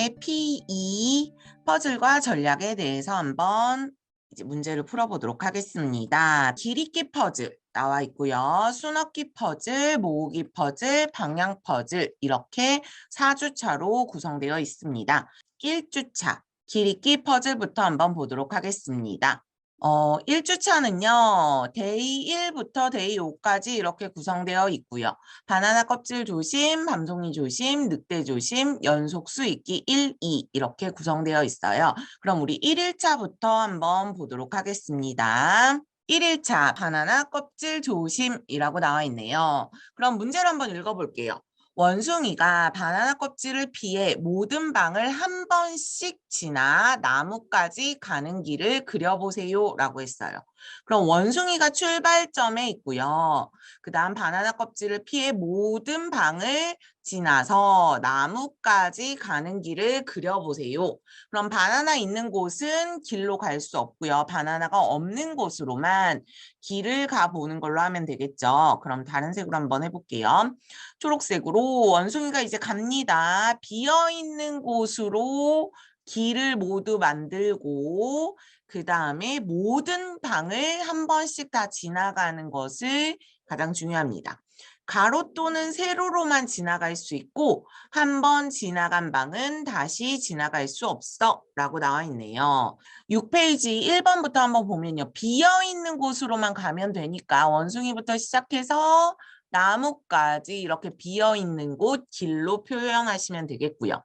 제 P2 퍼즐과 전략에 대해서 한번 이제 문제를 풀어보도록 하겠습니다. 길이기 퍼즐 나와 있고요. 수넣기 퍼즐, 모으기 퍼즐, 방향 퍼즐 이렇게 4주차로 구성되어 있습니다. 1주차 길이기 퍼즐부터 한번 보도록 하겠습니다. 1주차는요, 데이 1부터 데이 5까지 이렇게 구성되어 있고요. 바나나 껍질 조심, 밤송이 조심, 늑대 조심, 연속 수익기 1, 2 이렇게 구성되어 있어요. 그럼 우리 1일차부터 한번 보도록 하겠습니다. 1일차 바나나 껍질 조심이라고 나와 있네요. 그럼 문제를 한번 읽어볼게요. 원숭이가 바나나 껍질을 피해 모든 방을 한 번씩 지나 나무까지 가는 길을 그려보세요 라고 했어요. 그럼 원숭이가 출발점에 있고요. 그 다음 바나나 껍질을 피해 모든 방을 지나서 나무까지 가는 길을 그려보세요. 그럼 바나나 있는 곳은 길로 갈 수 없고요. 바나나가 없는 곳으로만 길을 가보는 걸로 하면 되겠죠. 그럼 다른 색으로 한번 해볼게요. 초록색으로 원숭이가 이제 갑니다. 비어있는 곳으로 길을 모두 만들고 그 다음에 모든 방을 한 번씩 다 지나가는 것을 가장 중요합니다. 가로 또는 세로로만 지나갈 수 있고 한 번 지나간 방은 다시 지나갈 수 없어 라고 나와 있네요. 6페이지 1번부터 한번 보면요. 비어있는 곳으로만 가면 되니까 원숭이부터 시작해서 나무까지 이렇게 비어있는 곳 길로 표현하시면 되겠고요.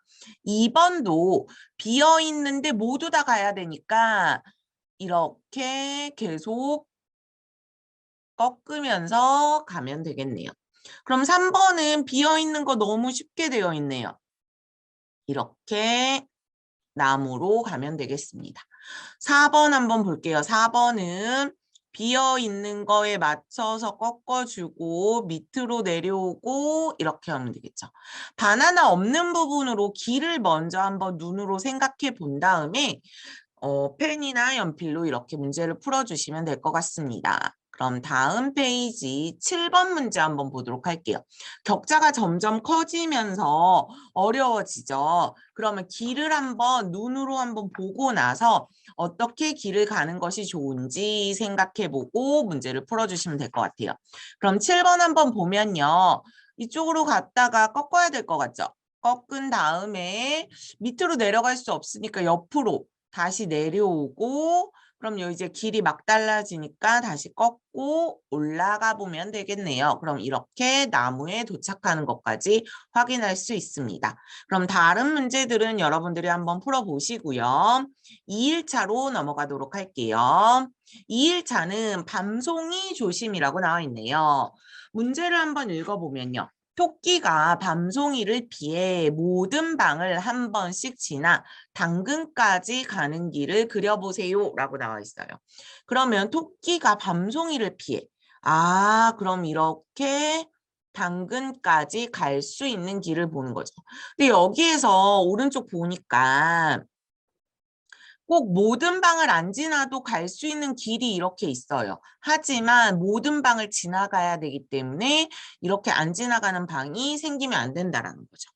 2번도 비어있는데 모두 다 가야 되니까 이렇게 계속 꺾으면서 가면 되겠네요. 그럼 3번은 비어있는 거 너무 쉽게 되어 있네요. 이렇게 나무로 가면 되겠습니다. 4번 한번 볼게요. 4번은 비어있는 거에 맞춰서 꺾어주고 밑으로 내려오고 이렇게 하면 되겠죠. 바나나 없는 부분으로 길을 먼저 한번 눈으로 생각해 본 다음에 펜이나 연필로 이렇게 문제를 풀어주시면 될 것 같습니다. 그럼 다음 페이지 7번 문제 한번 보도록 할게요. 격자가 점점 커지면서 어려워지죠. 그러면 길을 한번 눈으로 한번 보고 나서 어떻게 길을 가는 것이 좋은지 생각해보고 문제를 풀어주시면 될 것 같아요. 그럼 7번 한번 보면요. 이쪽으로 갔다가 꺾어야 될 것 같죠? 꺾은 다음에 밑으로 내려갈 수 없으니까 옆으로 다시 내려오고 그럼 요 이제 길이 막 달라지니까 다시 꺾고 올라가 보면 되겠네요. 그럼 이렇게 나무에 도착하는 것까지 확인할 수 있습니다. 그럼 다른 문제들은 여러분들이 한번 풀어보시고요. 2일차로 넘어가도록 할게요. 2일차는 밤송이 조심이라고 나와 있네요. 문제를 한번 읽어보면요. 토끼가 밤송이를 피해 모든 방을 한 번씩 지나 당근까지 가는 길을 그려보세요 라고 나와 있어요. 그러면 토끼가 밤송이를 피해 그럼 이렇게 당근까지 갈 수 있는 길을 보는 거죠. 근데 여기에서 오른쪽 보니까 꼭 모든 방을 안 지나도 갈 수 있는 길이 이렇게 있어요. 하지만 모든 방을 지나가야 되기 때문에 이렇게 안 지나가는 방이 생기면 안 된다라는 거죠.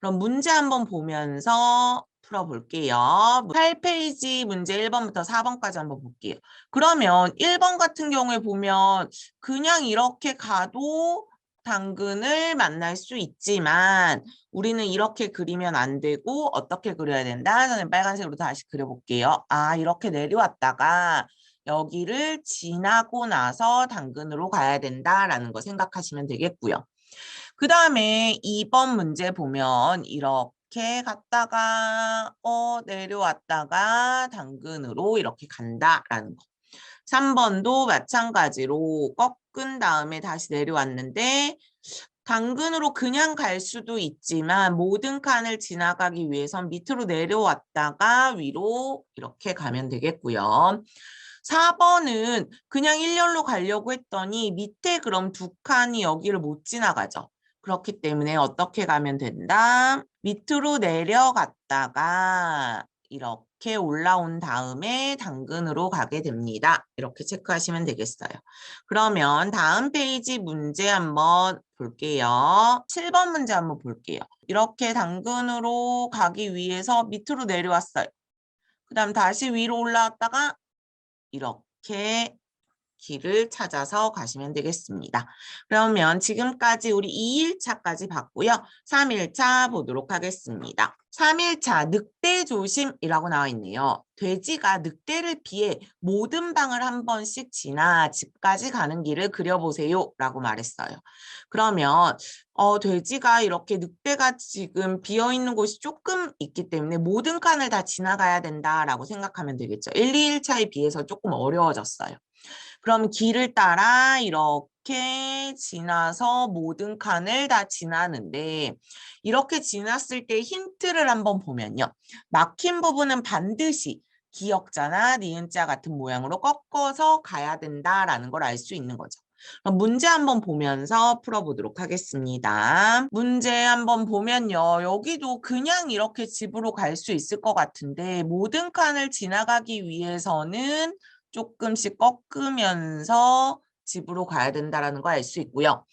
그럼 문제 한번 보면서 풀어볼게요. 8페이지 문제 1번부터 4번까지 한번 볼게요. 그러면 1번 같은 경우에 보면 그냥 이렇게 가도 당근을 만날 수 있지만 우리는 이렇게 그리면 안 되고 어떻게 그려야 된다? 저는 빨간색으로 다시 그려볼게요. 이렇게 내려왔다가 여기를 지나고 나서 당근으로 가야 된다라는 거 생각하시면 되겠고요. 그 다음에 2번 문제 보면 이렇게 갔다가 내려왔다가 당근으로 이렇게 간다라는 거. 3번도 마찬가지로 꺾은 다음에 다시 내려왔는데 당근으로 그냥 갈 수도 있지만 모든 칸을 지나가기 위해선 밑으로 내려왔다가 위로 이렇게 가면 되겠고요. 4번은 그냥 일렬로 가려고 했더니 밑에 그럼 두 칸이 여기를 못 지나가죠. 그렇기 때문에 어떻게 가면 된다? 밑으로 내려갔다가 이렇게 올라온 다음에 당근으로 가게 됩니다. 이렇게 체크하시면 되겠어요. 그러면 다음 페이지 문제 한번 볼게요. 7번 문제 한번 볼게요. 이렇게 당근으로 가기 위해서 밑으로 내려왔어요. 그 다음 다시 위로 올라왔다가 이렇게 길을 찾아서 가시면 되겠습니다. 그러면 지금까지 우리 2일차까지 봤고요. 3일차 보도록 하겠습니다. 3일차 늑대 조심이라고 나와 있네요. 돼지가 늑대를 피해 모든 방을 한 번씩 지나 집까지 가는 길을 그려보세요 라고 말했어요. 그러면 돼지가 이렇게 늑대가 지금 비어있는 곳이 조금 있기 때문에 모든 칸을 다 지나가야 된다라고 생각하면 되겠죠. 1, 2일차에 비해서 조금 어려워졌어요. 그럼 길을 따라 이렇게 지나서 모든 칸을 다 지나는데 이렇게 지났을 때 힌트를 한번 보면요. 막힌 부분은 반드시 기역자나 니은자 같은 모양으로 꺾어서 가야 된다라는 걸 알 수 있는 거죠. 그럼 문제 한번 보면서 풀어보도록 하겠습니다. 문제 한번 보면요. 여기도 그냥 이렇게 집으로 갈 수 있을 것 같은데 모든 칸을 지나가기 위해서는 조금씩 꺾으면서 집으로 가야 된다는 걸 알 수 있고요.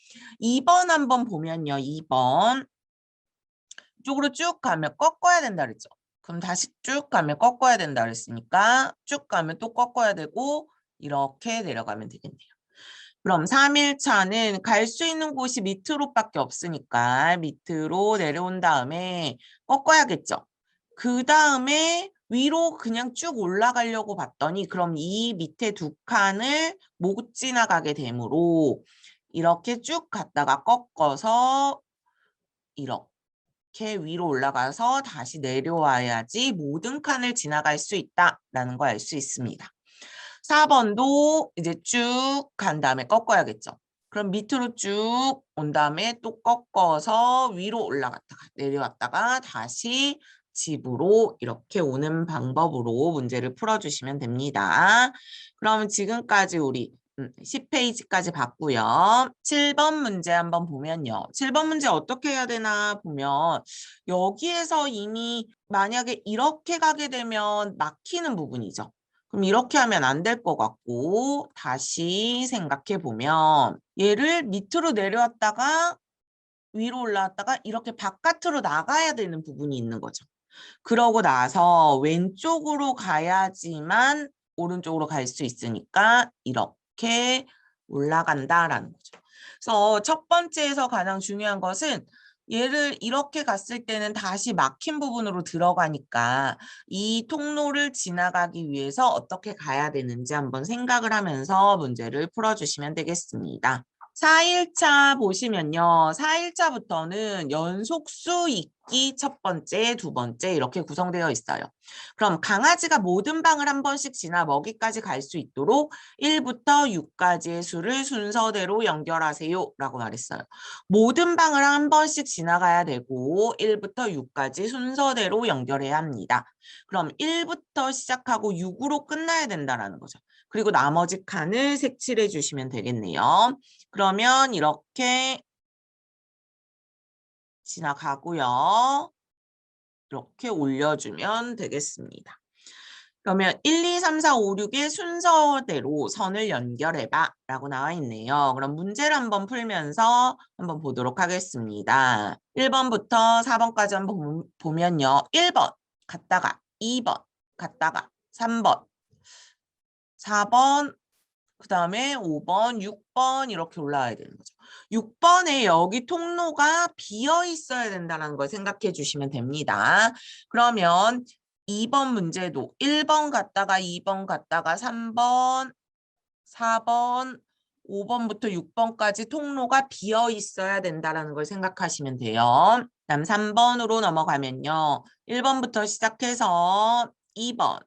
2번 한번 보면요. 2번 이쪽으로 쭉 가면 꺾어야 된다 그랬죠. 그럼 다시 쭉 가면 꺾어야 된다 그랬으니까 쭉 가면 또 꺾어야 되고 이렇게 내려가면 되겠네요. 그럼 3일차는 갈 수 있는 곳이 밑으로밖에 없으니까 밑으로 내려온 다음에 꺾어야겠죠. 그 다음에 위로 그냥 쭉 올라가려고 봤더니 그럼 이 밑에 두 칸을 못 지나가게 되므로 이렇게 쭉 갔다가 꺾어서 이렇게 위로 올라가서 다시 내려와야지 모든 칸을 지나갈 수 있다라는 걸 알 수 있습니다. 4번도 이제 쭉 간 다음에 꺾어야겠죠. 그럼 밑으로 쭉 온 다음에 또 꺾어서 위로 올라갔다가 내려왔다가 다시 집으로 이렇게 오는 방법으로 문제를 풀어주시면 됩니다. 그러면 지금까지 우리 10페이지까지 봤고요. 7번 문제 한번 보면요. 7번 문제 어떻게 해야 되나 보면 여기에서 이미 만약에 이렇게 가게 되면 막히는 부분이죠. 그럼 이렇게 하면 안 될 것 같고 다시 생각해 보면 얘를 밑으로 내려왔다가 위로 올라왔다가 이렇게 바깥으로 나가야 되는 부분이 있는 거죠. 그러고 나서 왼쪽으로 가야지만 오른쪽으로 갈 수 있으니까 이렇게 올라간다라는 거죠. 그래서 첫 번째에서 가장 중요한 것은 얘를 이렇게 갔을 때는 다시 막힌 부분으로 들어가니까 이 통로를 지나가기 위해서 어떻게 가야 되는지 한번 생각을 하면서 문제를 풀어주시면 되겠습니다. 4일차 보시면요. 4일차부터는 연속수 읽기 첫 번째, 두 번째 이렇게 구성되어 있어요. 그럼 강아지가 모든 방을 한 번씩 지나 먹이까지 갈 수 있도록 1부터 6까지의 수를 순서대로 연결하세요 라고 말했어요. 모든 방을 한 번씩 지나가야 되고 1부터 6까지 순서대로 연결해야 합니다. 그럼 1부터 시작하고 6으로 끝나야 된다는 거죠. 그리고 나머지 칸을 색칠해 주시면 되겠네요. 그러면 이렇게 지나가고요. 이렇게 올려주면 되겠습니다. 그러면 1, 2, 3, 4, 5, 6의 순서대로 선을 연결해봐 라고 나와 있네요. 그럼 문제를 한번 풀면서 한번 보도록 하겠습니다. 1번부터 4번까지 한번 보면요. 1번 갔다가 2번 갔다가 3번 4번 그 다음에 5번, 6번 이렇게 올라와야 되는 거죠. 6번에 여기 통로가 비어 있어야 된다는 걸 생각해 주시면 됩니다. 그러면 2번 문제도 1번 갔다가 2번 갔다가 3번, 4번, 5번부터 6번까지 통로가 비어 있어야 된다는 걸 생각하시면 돼요. 그다음 3번으로 넘어가면요. 1번부터 시작해서 2번,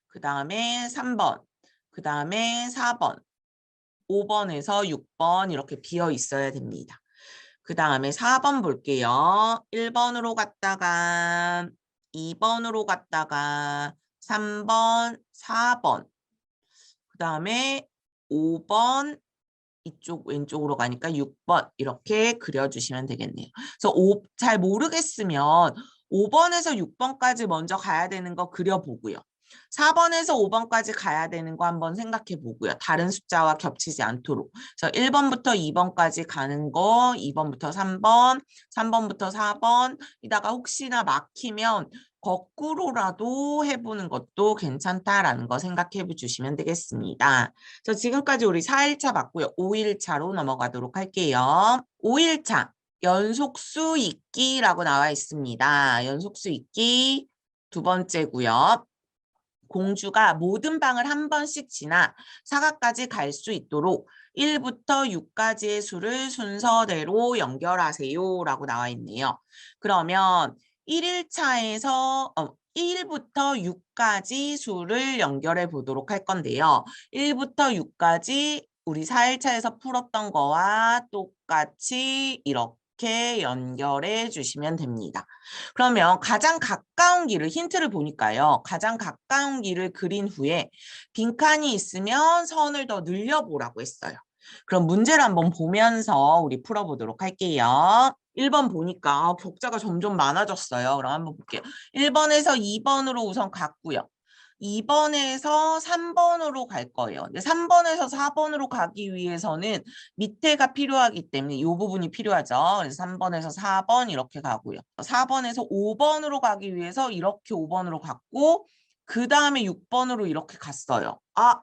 그 다음에 3번, 그 다음에 4번, 5번에서 6번 이렇게 비어 있어야 됩니다. 그 다음에 4번 볼게요. 1번으로 갔다가 2번으로 갔다가 3번, 4번 그 다음에 5번 이쪽 왼쪽으로 가니까 6번 이렇게 그려주시면 되겠네요. 그래서 잘 모르겠으면 5번에서 6번까지 먼저 가야 되는 거 그려보고요. 4번에서 5번까지 가야 되는 거 한번 생각해 보고요. 다른 숫자와 겹치지 않도록. 그래서 1번부터 2번까지 가는 거, 2번부터 3번, 3번부터 4번, 이다가 혹시나 막히면 거꾸로라도 해보는 것도 괜찮다라는 거 생각해 주시면 되겠습니다. 그래서 지금까지 우리 4일차 봤고요. 5일차로 넘어가도록 할게요. 5일차. 연속수 읽기라고 나와 있습니다. 연속수 읽기 두 번째고요. 공주가 모든 방을 한 번씩 지나 사각까지 갈 수 있도록 1부터 6까지의 수를 순서대로 연결하세요 라고 나와 있네요. 그러면 1일차에서 1부터 6까지 수를 연결해 보도록 할 건데요. 1부터 6까지 우리 4일차에서 풀었던 거와 똑같이 이렇게 연결해 주시면 됩니다. 그러면 가장 가까운 길을 힌트를 보니까요. 가장 가까운 길을 그린 후에 빈칸이 있으면 선을 더 늘려보라고 했어요. 그럼 문제를 한번 보면서 우리 풀어보도록 할게요. 1번 보니까 격자가 점점 많아졌어요. 그럼 한번 볼게요. 1번에서 2번으로 우선 갔고요. 2번에서 3번으로 갈 거예요. 근데 3번에서 4번으로 가기 위해서는 밑에가 필요하기 때문에 이 부분이 필요하죠. 그래서 3번에서 4번 이렇게 가고요. 4번에서 5번으로 가기 위해서 이렇게 5번으로 갔고 그 다음에 6번으로 이렇게 갔어요. 아,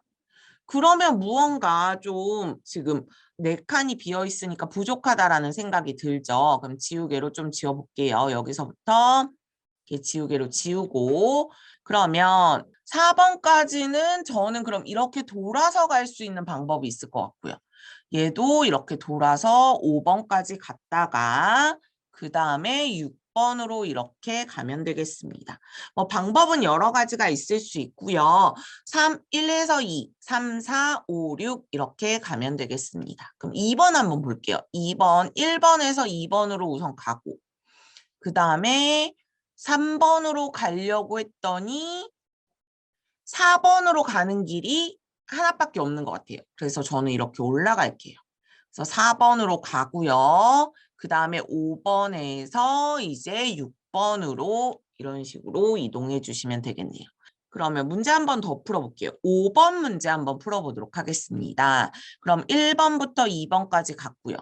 그러면 무언가 좀 지금 4칸이 비어 있으니까 부족하다라는 생각이 들죠. 그럼 지우개로 좀 지워볼게요. 여기서부터 이렇게 지우개로 지우고 그러면 4번까지는 저는 그럼 이렇게 돌아서 갈 수 있는 방법이 있을 것 같고요. 얘도 이렇게 돌아서 5번까지 갔다가 그 다음에 6번으로 이렇게 가면 되겠습니다. 뭐 방법은 여러 가지가 있을 수 있고요. 1에서 2, 3, 4, 5, 6 이렇게 가면 되겠습니다. 그럼 2번 한번 볼게요. 2번, 1번에서 2번으로 우선 가고 그 다음에 3번으로 가려고 했더니 4번으로 가는 길이 하나밖에 없는 것 같아요. 그래서 저는 이렇게 올라갈게요. 그래서 4번으로 가고요. 그 다음에 5번에서 이제 6번으로 이런 식으로 이동해 주시면 되겠네요. 그러면 문제 한 번 더 풀어볼게요. 5번 문제 한번 풀어보도록 하겠습니다. 그럼 1번부터 2번까지 갔고요.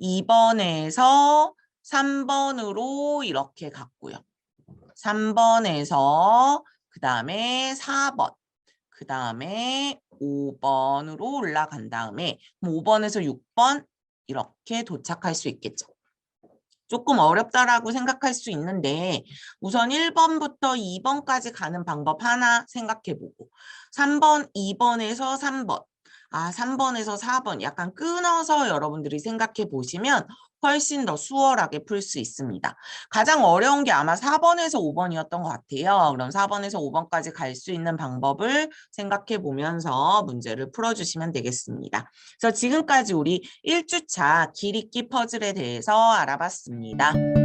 2번에서 3번으로 이렇게 갔고요. 3번에서 그 다음에 4번, 그 다음에 5번으로 올라간 다음에 5번에서 6번 이렇게 도착할 수 있겠죠. 조금 어렵다라고 생각할 수 있는데 우선 1번부터 2번까지 가는 방법 하나 생각해보고 3번, 2번에서 3번, 3번에서 4번 약간 끊어서 여러분들이 생각해 보시면 훨씬 더 수월하게 풀 수 있습니다. 가장 어려운 게 아마 4번에서 5번이었던 것 같아요. 그럼 4번에서 5번까지 갈 수 있는 방법을 생각해 보면서 문제를 풀어주시면 되겠습니다. 그래서 지금까지 우리 1주차 길 읽기 퍼즐에 대해서 알아봤습니다.